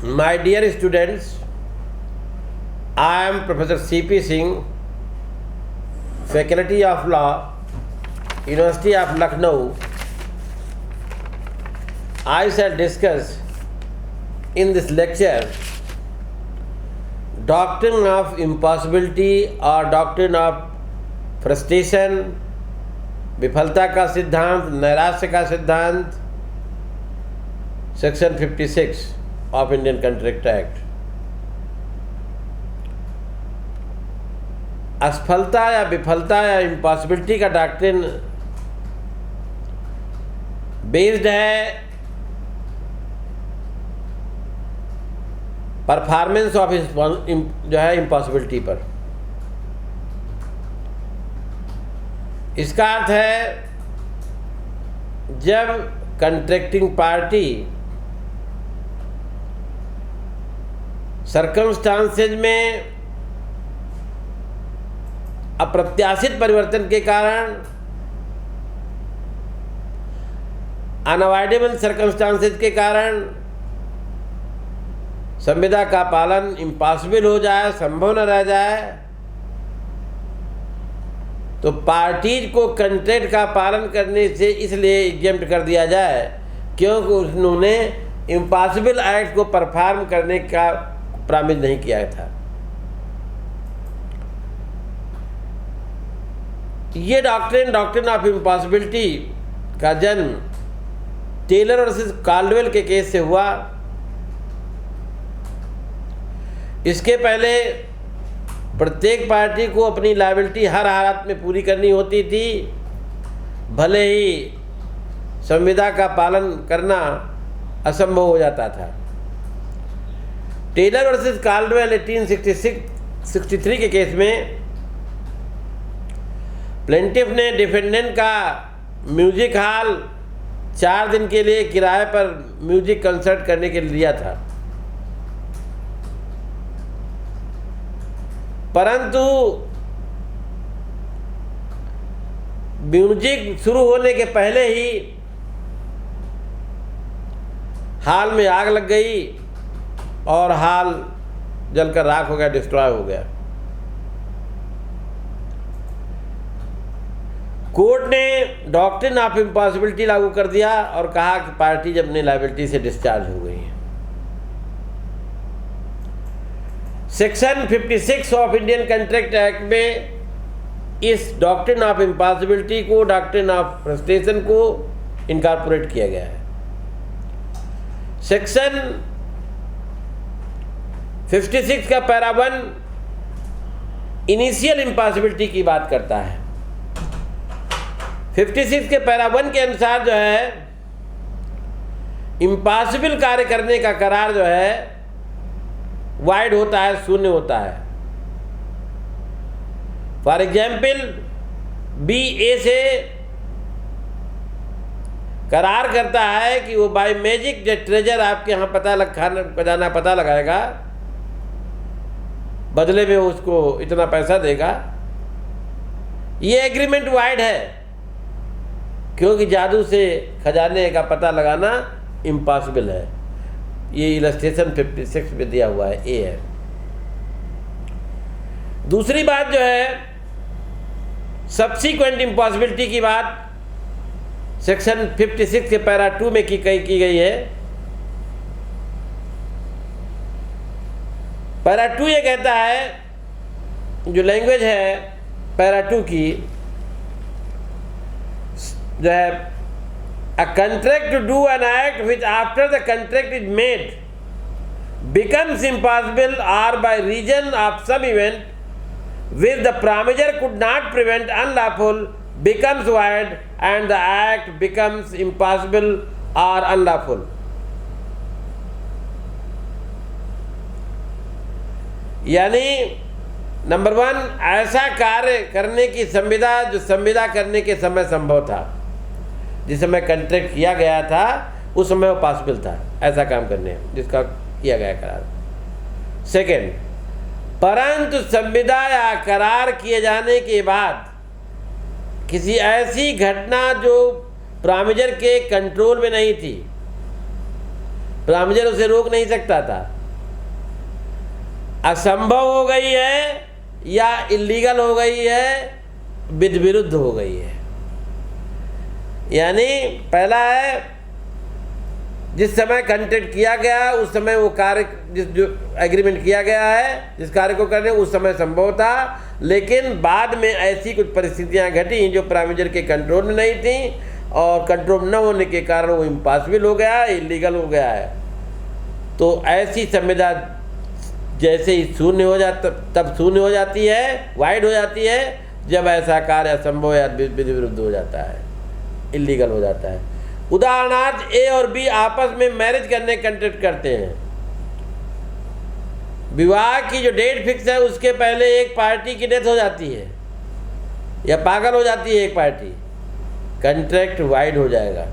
My dear students, I am Professor C.P. Singh, Faculty of Law, University of Lucknow. I shall discuss in this lecture doctrine of impossibility or doctrine of frustration, विफलता का सिद्धांत, नैराश्य का सिद्धांत, section 56 of Indian contract act. असफलता या विफलता या इम्पॉसिबिलिटी का डॉक्ट्रिन बेस्ड है परफॉर्मेंस ऑफ जो है इम्पॉसिबिलिटी पर। इसका अर्थ है जब कॉन्ट्रैक्टिंग पार्टी सर्कमस्टांसेज में अप्रत्याशित परिवर्तन के कारण, अनअवॉइडेबल सर्कमस्टांसेज के कारण संविदा का पालन इम्पॉसिबल हो जाए, संभव न रह जाए, तो पार्टीज को कॉन्ट्रैक्ट का पालन करने से इसलिए एग्जेम्प्ट कर दिया जाए क्योंकि उन्होंने इम्पॉसिबल एक्ट को परफॉर्म करने का प्रॉमिस नहीं किया था। ये डॉक्ट्रिन ऑफ इम्पॉसिबिलिटी का जन्म टेलर वर्सेस काल्डवेल के केस से हुआ। इसके पहले प्रत्येक पार्टी को अपनी लायबिलिटी हर हालत में पूरी करनी होती थी, भले ही संविदा का पालन करना असंभव हो जाता था। टेलर वर्सेस काल्डवेल 1863 के केस में प्लेंटिफ ने डिफेंडेंट का म्यूजिक हॉल 4 दिन के लिए किराए पर म्यूजिक कंसर्ट करने के लिए लिया था, परंतु म्यूजिक शुरू होने के पहले ही हॉल में आग लग गई और हॉल जलकर राख हो गया, डिस्ट्रॉय हो गया। कोर्ट ने डॉक्ट्रिन ऑफ इम्पॉसिबिलिटी लागू कर दिया और कहा कि पार्टीज अपनी लायबिलिटी से डिस्चार्ज हो गई हैं। Section 56 of Indian contract act में इस डॉक्ट्रिन ऑफ इम्पॉसिबिलिटी को, डॉक्ट्रिन ऑफ फ्रस्ट्रेशन को इनकॉर्पोरेट किया गया है। सेक्शन 56 का पैरा 1 इनिशियल इम्पॉसिबिलिटी की बात करता है। 56 के पैरा 1 के अनुसार जो है इम्पॉसिबल कार्य करने का करार जो है वाइड होता है, शून्य होता है। फॉर एग्जाम्पल BA से करार करता है कि वो बाय मैजिक जो ट्रेजर आपके यहाँ खजाना पता लगाएगा, बदले में उसको इतना पैसा देगा। ये एग्रीमेंट वाइड है क्योंकि जादू से खजाने का पता लगाना इम्पॉसिबल है। ये इलस्ट्रेशन 56 में दिया हुआ है, ए है। दूसरी बात जो है सब्सीक्वेंट इम्पॉसिबिलिटी की बात सेक्शन 56 के पैरा 2 में की गई है। पैरा 2 ये कहता है, जो लैंग्वेज है पैरा 2 की जो है, a contract to do an act which after the contract is made becomes impossible or by reason of some event which the promiser could not prevent unlawful becomes void and the act becomes impossible or unlawful। यानी number 1, ऐसा कार्य करने की संविदा जो संविदा करने के समय संभव था, जिस समय कॉन्ट्रैक्ट किया गया था उस समय वो पॉसिबल था ऐसा काम करने जिसका किया गया करार। सेकंड, परंतु संविदा या करार किए जाने के बाद किसी ऐसी घटना जो प्रॉमिजर के कंट्रोल में नहीं थी, प्राइवेजर उसे रोक नहीं सकता था। असंभव हो गई है या इलीगल हो गई है, विधि विरुद्ध हो गई है। यानी पहला है, जिस समय कॉन्ट्रैक्ट किया गया उस समय वो कार्य, जो एग्रीमेंट किया गया है जिस कार्य को करने, उस समय संभव था, लेकिन बाद में ऐसी कुछ परिस्थितियां घटी जो प्राइवेजर के कंट्रोल में नहीं थी, और कंट्रोल न होने के कारण वो इम्पॉसिबल हो गया है, इलीगल हो गया है। तो ऐसी संविदा जैसे ही शून्य हो जाता, तब शून्य हो जाती है, वाइड हो जाती है, जब ऐसा कार्य असंभव या विधि विरुद्ध हो जाता है, इलीगल हो जाता है। उदाहरणार्थ ए और बी आपस में मैरिज करने कॉन्ट्रैक्ट करते हैं। विवाह की जो डेट फिक्स है उसके पहले एक पार्टी की डेथ हो जाती है या पागल हो जाती है एक पार्टी, कॉन्ट्रैक्ट वाइड हो जाएगा।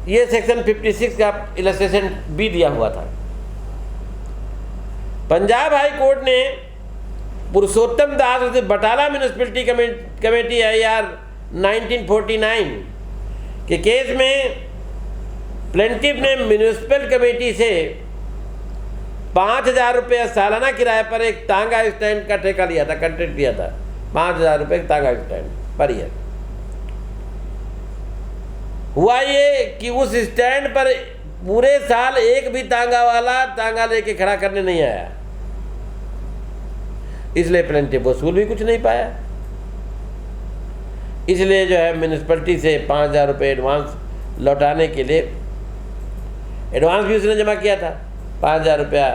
ये सेक्शन 56 का इलस्ट्रेशन भी दिया हुआ था। पंजाब हाई कोर्ट ने पुरुषोत्तम दास और बटाला म्यूनिसिपैलिटी कमेटी IR 1949 के केस में प्लेंटिफ ने म्यूनिसिपल कमेटी से 5,000 रुपये सालाना किराए पर एक तांगा स्टैंड का ठेका लिया था, कॉन्ट्रैक्ट दिया था 5,000 रुपये तांगा स्टैंड पर ईयर। हुआ ये कि उस स्टैंड पर पूरे साल एक भी तांगा वाला तांगा लेके खड़ा करने नहीं आया, इसलिए प्लेंटिफ वसूल भी कुछ नहीं पाया। इसलिए जो है म्यूनिसिपैलिटी से 5,000 रुपये एडवांस लौटाने के लिए, एडवांस भी उसने जमा किया था, 5,000 रुपया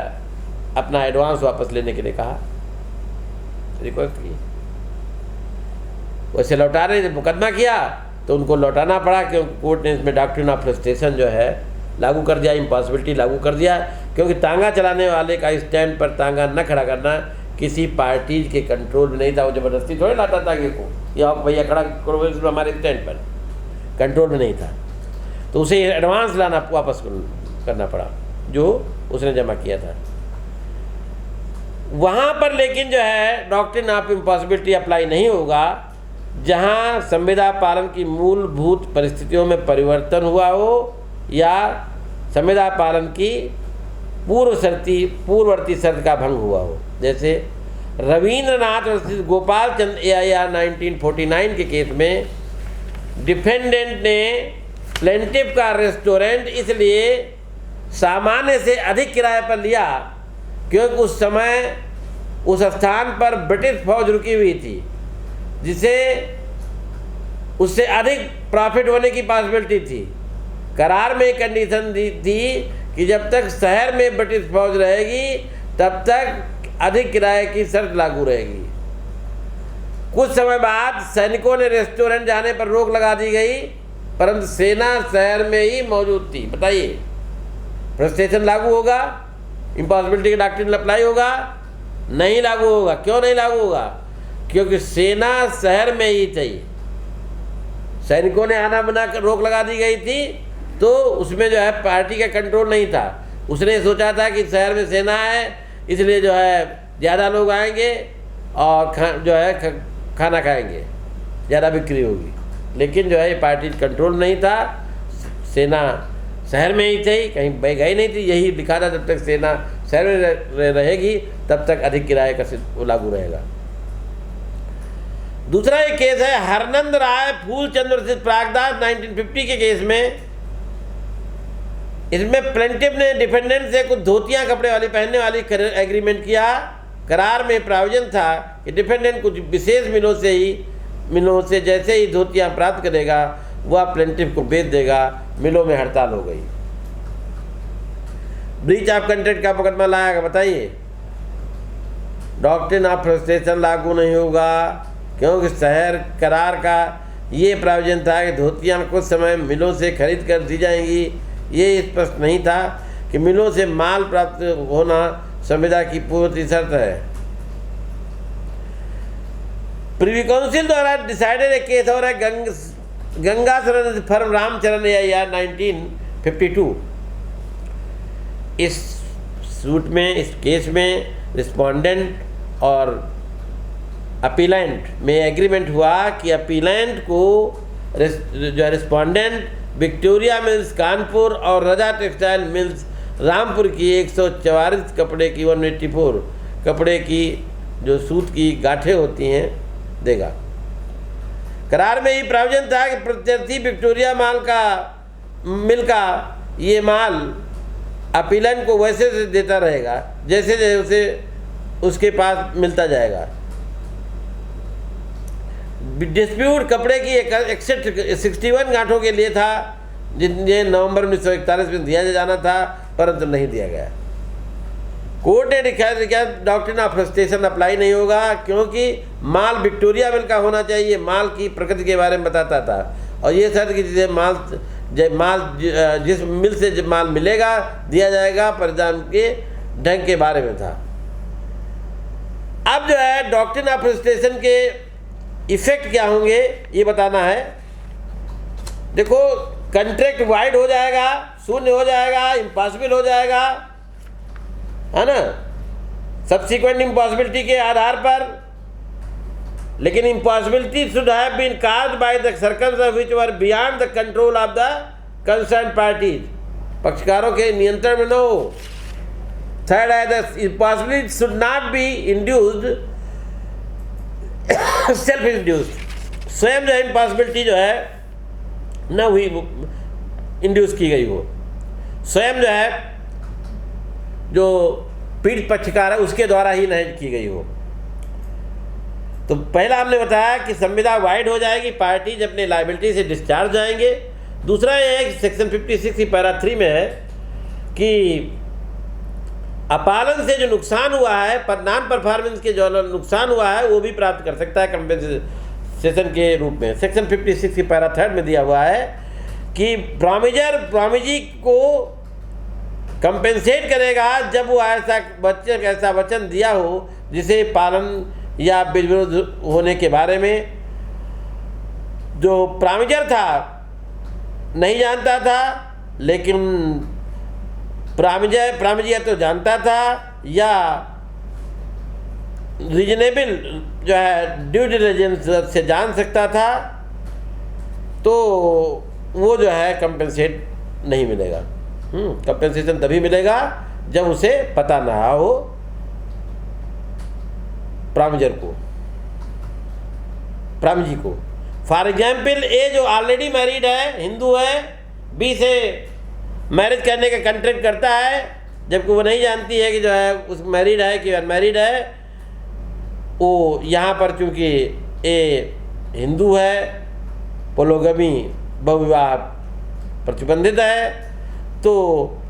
अपना एडवांस वापस लेने के लिए कहा, रिक्वेस्ट की। वैसे लौटा रहे, मुकदमा किया तो उनको लौटाना पड़ा, क्योंकि कोर्ट ने इसमें डॉक्ट्रिन ऑफ फ्रस्ट्रेशन जो है लागू कर दिया, इम्पॉसिबिलिटी लागू कर दिया, क्योंकि तांगा चलाने वाले का स्टैंड पर तांगा न खड़ा करना किसी पार्टी के कंट्रोल में नहीं था। वो ज़बरदस्ती थोड़े लाता तांगे को, या भैया खड़ा करो हमारे स्टैंड पर, कंट्रोल में नहीं था, तो उसे एडवांस लाना वापस करना पड़ा जो उसने जमा किया था। वहाँ पर लेकिन जो है डॉक्ट्रिन ऑफ इम्पॉसिबिलिटी अप्लाई नहीं होगा जहाँ संविदा पालन की मूलभूत परिस्थितियों में परिवर्तन हुआ हो या संविदा पालन की पूर्ववर्ती शर्त का भंग हुआ हो। जैसे रविंद्रनाथ और गोपाल चंद AIR 1949 के केस में डिफेंडेंट ने प्लेंटिफ का रेस्टोरेंट इसलिए सामान्य से अधिक किराए पर लिया क्योंकि उस समय उस स्थान पर ब्रिटिश फौज रुकी हुई थी, जिसे उससे अधिक प्रॉफिट होने की पॉसिबिलिटी थी। करार में एक कंडीशन दी थी कि जब तक शहर में ब्रिटिश फौज रहेगी तब तक अधिक किराए की शर्त लागू रहेगी। कुछ समय बाद सैनिकों ने रेस्टोरेंट जाने पर रोक लगा दी गई, परंतु सेना शहर में ही मौजूद थी। बताइए, फ्रस्ट्रेशन लागू होगा, इम्पॉसिबिलिटी का डॉक्ट्रिन अप्लाई होगा? नहीं लागू होगा। क्यों नहीं लागू होगा? क्योंकि सेना शहर में ही थी, सैनिकों ने आना बना कर रोक लगा दी गई थी, तो उसमें जो है पार्टी का कंट्रोल नहीं था। उसने सोचा था कि शहर में सेना है इसलिए जो है ज़्यादा लोग आएंगे और जो है खाना खाएंगे, ज़्यादा बिक्री होगी, लेकिन जो है पार्टी कंट्रोल नहीं था, सेना शहर में ही थी, कहीं गई नहीं थी। यही लिखा था जब तक सेना शहर में रहेगी तब तक अधिक किराए का लागू रहेगा। दूसरा एक केस है हरनंद राय फूलचंद वर्सेस प्रागदास 1950 के केस में। इसमें प्लेंटिफ ने डिफेंडेंट से कुछ धोतियां कपड़े वाली पहनने वाली एग्रीमेंट किया। करार में प्रावधान था कि डिफेंडेंट कुछ विशेष मिलों से जैसे ही धोतियां प्राप्त करेगा वह प्लेंटिफ को बेच देगा। मिलों में हड़ताल हो गई, ब्रीच ऑफ कॉन्ट्रैक्ट का मुकदमा लाएगा। बताइए, डॉक्ट्रिन ऑफ फ्रस्ट्रेशन लागू नहीं होगा क्योंकि शहर करार का ये प्रावधान था कि धोतियां कुछ समय मिलों से खरीद कर दी जाएंगी। ये स्पष्ट नहीं था कि मिलों से माल प्राप्त होना संविदा की पूर्व शर्त है। प्रिवी काउंसिल द्वारा डिसाइडेड एक केस और है गंगा शरण फर्म रामचरण AIR 1952। इस सूट में, इस केस में रिस्पोंडेंट और अपीलेंट में एग्रीमेंट हुआ कि अपीलेंट को जो रिस्पोंडेंट विक्टोरिया मिल्स कानपुर और रजा टेक्सटाइल मिल्स रामपुर की 144 कपड़े की 184 कपड़े की जो सूत की गांठें होती हैं देगा। करार में ही प्रावधान था कि प्रत्यर्थी विक्टोरिया मिल का ये माल अपीलन को वैसे से देता रहेगा जैसे जैसे उसके पास मिलता जाएगा। डिस्प्यूट कपड़े की 61 गांठों के लिए था जिन्हें नवंबर 1941 में दिया जाना था, परंतु नहीं दिया गया। कोर्ट ने लिखा डॉक्ट्रिन ऑफ फ्रस्ट्रेशन अप्लाई नहीं होगा क्योंकि माल विक्टोरिया मिल का होना चाहिए, माल की प्रकृति के बारे में बताता था और ये शर्त कि जिस मिल से जब माल मिलेगा दिया जाएगा परिधान के ढंग के बारे में था। अब जो है डॉक्ट्रिन ऑफ फ्रस्ट्रेशन के इफेक्ट क्या होंगे ये बताना है। देखो, कंट्रैक्ट वाइड हो जाएगा, शून्य हो जाएगा, इम्पॉसिबल हो जाएगा, है ना, सब्सिक्वेंट इम्पॉसिबिलिटी के आधार पर। लेकिन impossibility should have been caused by the circumstances which were beyond the control of the concerned parties, पक्षकारों के नियंत्रण में न हो। थर्ड है the impossibility should not be induced self induced, स्वयं जो इम्पॉसिबिलिटी जो है न हुई इंड्यूस की गई हो, स्वयं जो है जो पीड़ित पक्षकार है उसके द्वारा ही नहीं की गई हो। तो पहला हमने बताया कि संविदा वाइड हो जाएगी, पार्टीज अपने लायबिलिटी से डिस्चार्ज जाएंगे। दूसरा ये है कि सेक्शन 56 की पैरा 3 में है कि अपालन से जो नुकसान हुआ है, पर नॉन परफॉर्मेंस के जो नुकसान हुआ है वो भी प्राप्त कर सकता है कंपेंसेशन के रूप में। सेक्शन 56 की पैरा 3 में दिया हुआ है कि प्रामिजी को कंपेंसेट करेगा जब वो ऐसा वचन दिया हो जिसे पालन या विरोध होने के बारे में जो प्रामिजर था नहीं जानता था, लेकिन प्रामिजिया तो जानता था या रीजनेबल जो है ड्यू डिलिजेंस से जान सकता था, तो वो जो है कंपेंसेट नहीं मिलेगा। कंपेंसेशन तभी मिलेगा जब उसे पता ना हो प्रामिजी को। फॉर एग्जाम्पल, ए जो ऑलरेडी मैरिड है, हिंदू है, बी से मैरिज करने का कंट्रैक्ट करता है जबकि वो नहीं जानती है कि जो है उस मैरिड है कि अनमैरिड है। वो यहाँ पर चूँकि ए हिंदू है, पोलोगमी बहुविवाह प्रतिबंधित है, तो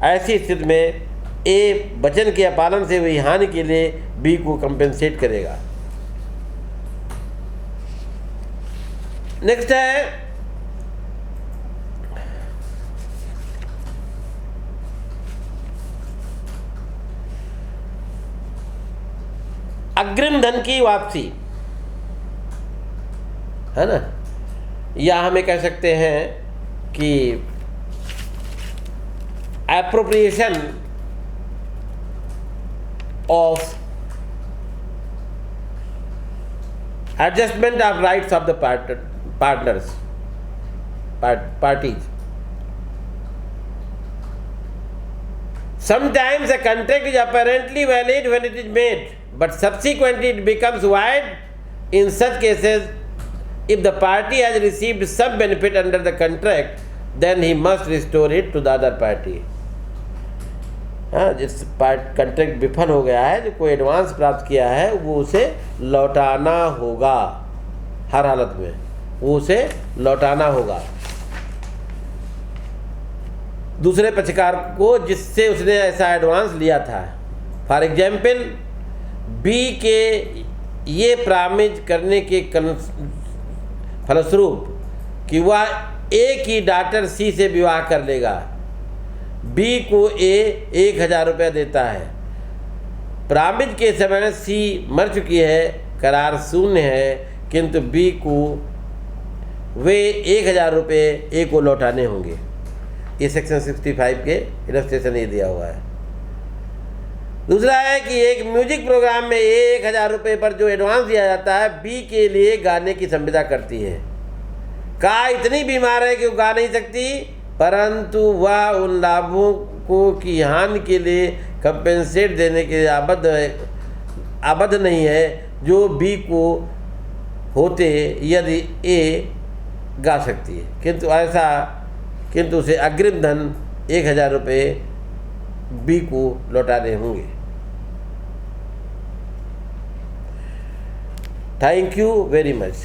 ऐसी स्थिति में ए वचन के अपालन से हुई हानि के लिए बी को कंपेंसेट करेगा। नेक्स्ट है अग्रिम धन की वापसी, है ना, या हमें कह सकते हैं कि appropriation of adjustment of rights of the parties. Sometimes a contract is apparently valid when it is made, but subsequently it becomes void. In such cases, if the party has received some benefit under the contract, then he must restore it to the other party. हाँ, जिस contract विफल हो गया है, जो कोई advance प्राप्त किया है, वो उसे लौटाना होगा। हर हालत में वो उसे लौटाना होगा दूसरे पक्षकार को जिससे उसने ऐसा एडवांस लिया था। फॉर एग्जाम्पल, बी के ये प्रामिज करने के फलस्वरूप कि वह ए की डॉटर सी से विवाह कर लेगा, बी को ए 1000 रुपया देता है। प्रामिज के समय सी मर चुकी है, करार शून्य है, किंतु बी को वे 1000 रुपये ए को लौटाने होंगे। ये सेक्शन 65 के इलस्ट्रेशन ये दिया हुआ है। दूसरा है कि एक म्यूजिक प्रोग्राम में ए 1000 रुपये पर जो एडवांस दिया जाता है, बी के लिए गाने की संविदा करती है। का इतनी बीमार है कि वो गा नहीं सकती, परंतु वह उन लाभों को की हानि के लिए कंपेंसेट देने के लिए आबद्ध नहीं है जो बी को होते यदि ए गा सकती है, किंतु उसे अग्रिम धन 1000 रुपये बी को लौटाने होंगे। Thank you very much.